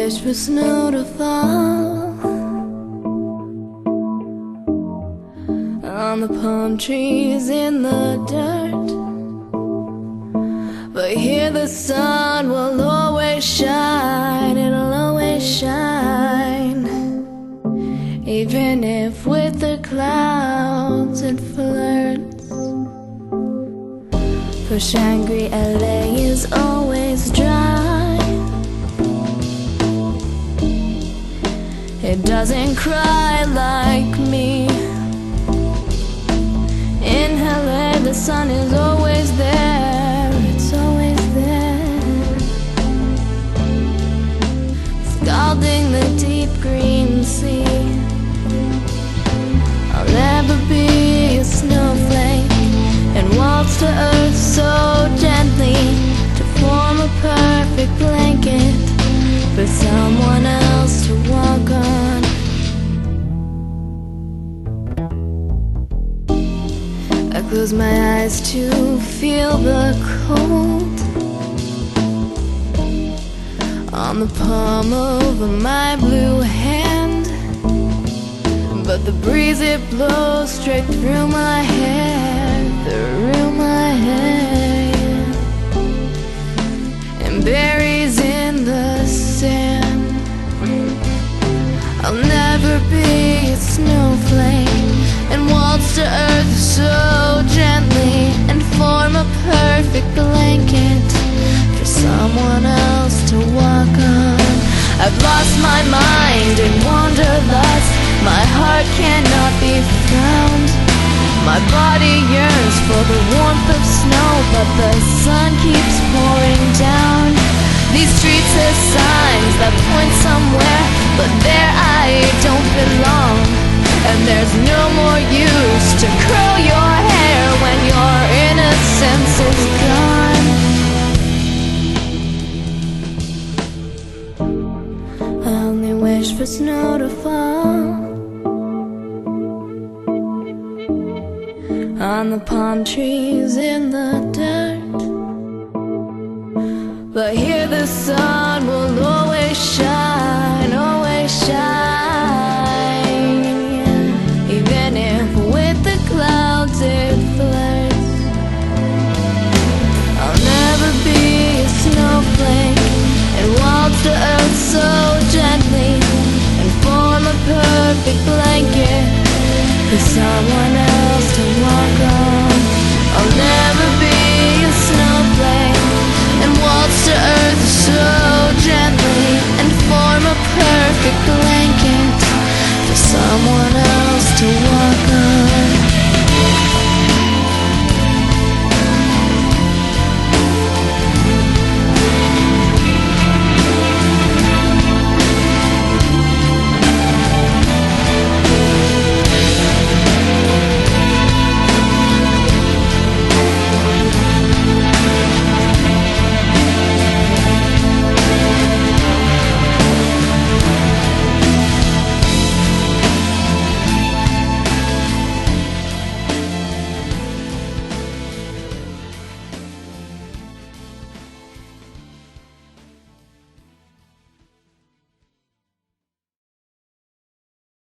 wish for snow to fall on the palm trees in the dirt, but here the sun will always shine, it'll always shine, even if with the clouds it flirts. For Shangri-LA is always dry, it doesn't cry like me. In LA the sun is always there, it's always there, scalding the deep green sea. I'll never be a snowflake and waltz to earth so gently to form a perfect blanket for someone else to walk on. I close my eyes to feel the cold on the palm of my blue hand, but the breeze it blows straight through my hair, through my hair, and buries in the sand. I'll never be a snowflake and waltz to earth so gently and form a perfect blanket for someone else to walk on. I've lost my mind in wanderlust, my heart cannot be found, my body yearns for the warmth of snow, but the sun keeps pouring down. These streets have signs that point somewhere, but there I don't belong, and there's no more use to curl your hair when your innocence is gone. I only wish for snow to fall on the palm trees in the dirt, but here the sun